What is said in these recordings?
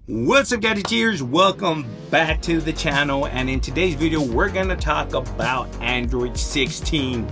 What's up, gadgeteers? Welcome back to the channel, and in today's video we're gonna talk about Android 16.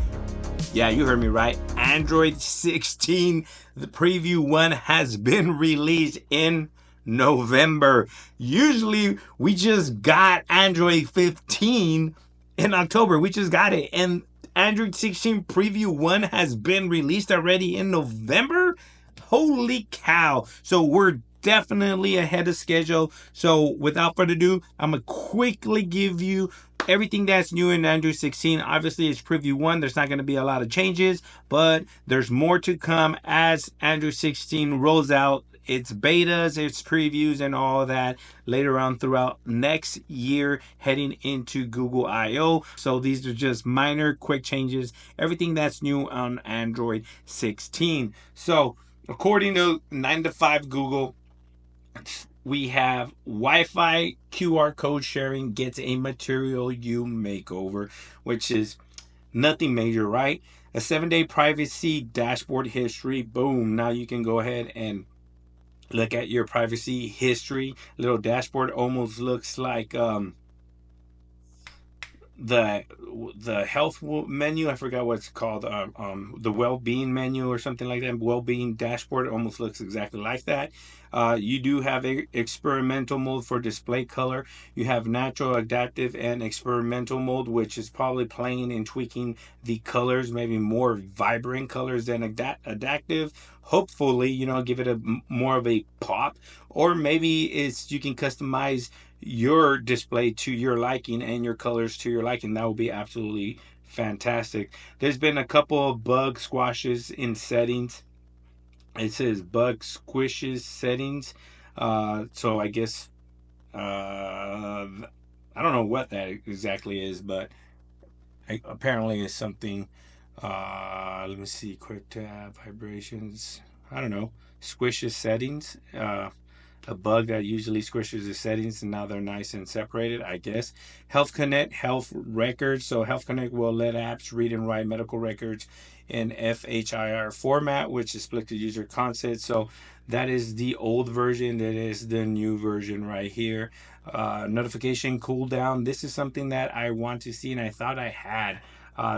Yeah, you heard me right. Android 16, the preview one has been released in November. Usually we just got Android 15 in October. We just got it, and Android 16 preview one has been released already in November. Holy cow. So we're definitely ahead of schedule. So without further ado, I'm gonna quickly give you everything that's new in Android 16. Obviously it's preview one. There's not going to be a lot of changes, but there's more to come as Android 16 rolls out its betas, its previews, and all of that later on throughout next year, heading into Google I/O. So these are just minor, quick changes. Everything that's new on Android 16. So according to 9 to 5 Google, we have Wi-Fi QR code sharing gets a Material You makeover, which is nothing major, right? A 7-day privacy dashboard history. Boom. Now you can go ahead and look at your privacy history. Little dashboard almost looks like the health menu. I forgot what it's called. The well-being menu or something like that. Well-being dashboard almost looks exactly like that. You do have a experimental mode for display color. You have natural, adaptive, and experimental mode, which is probably playing and tweaking the colors, maybe more vibrant colors than adaptive. Hopefully, give it a more of a pop, or maybe it's you can customize your display to your liking and your colors to your liking. That would be absolutely fantastic. There's been a couple of bug squashes in settings. It says bug squishes settings. So I guess I don't know what that exactly is, but apparently it's something. Let me see. Quick tab vibrations. I don't know. Squishes settings. A bug that usually squishes the settings, and now they're nice and separated, I guess. Health Connect health records. So Health Connect will let apps read and write medical records in FHIR format, which is split to user consent. So that is the old version. That is the new version right here. Notification cooldown. This is something that I want to see, and I thought I had.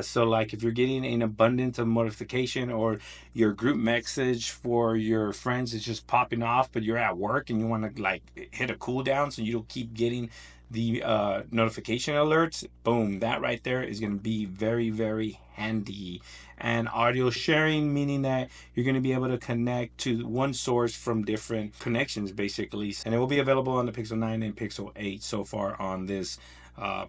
So like if you're getting an abundance of notification, or your group message for your friends is just popping off, but you're at work and you want to like hit a cooldown so you don't keep getting the notification alerts, boom, that right there is going to be very, very handy. And audio sharing, meaning that you're going to be able to connect to one source from different connections basically, and it will be available on the Pixel 9 and Pixel 8 so far on this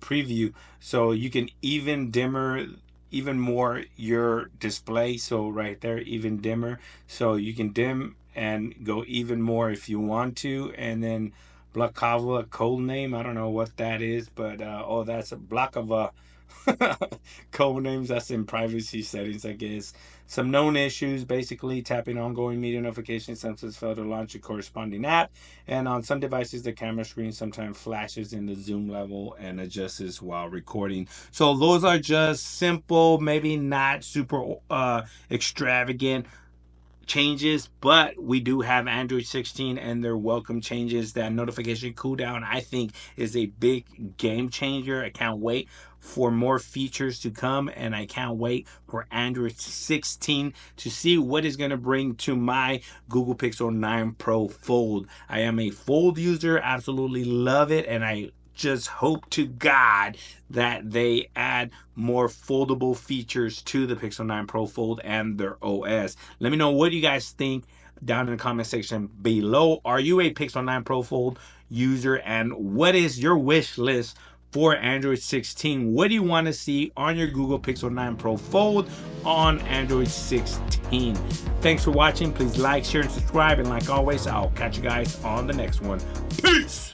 preview. So you can even dimmer even more your display. So right there, even dimmer, so you can dim and go even more if you want to. And then Blockava code name, I don't know what that is, but oh, that's a block of a code names. That's in privacy settings, I guess. Some known issues, basically tapping ongoing media notifications sometimes fail to launch a corresponding app, and on some devices the camera screen sometimes flashes in the zoom level and adjusts while recording. So those are just simple, maybe not super extravagant changes, but we do have Android 16 and their welcome changes. That notification cooldown, I think, is a big game changer. I can't wait for more features to come, and I can't wait for Android 16 to see what is going to bring to my Google Pixel 9 Pro Fold. I am a Fold user, absolutely love it, and I just hope to God that they add more foldable features to the Pixel 9 Pro Fold and their OS. Let me know what you guys think down in the comment section below. Are you a Pixel 9 Pro Fold user, and what is your wish list for Android 16? What do you want to see on your Google Pixel 9 Pro Fold on Android 16? Thanks for watching. Please like, share, and subscribe, and like always, I'll catch you guys on the next one. Peace!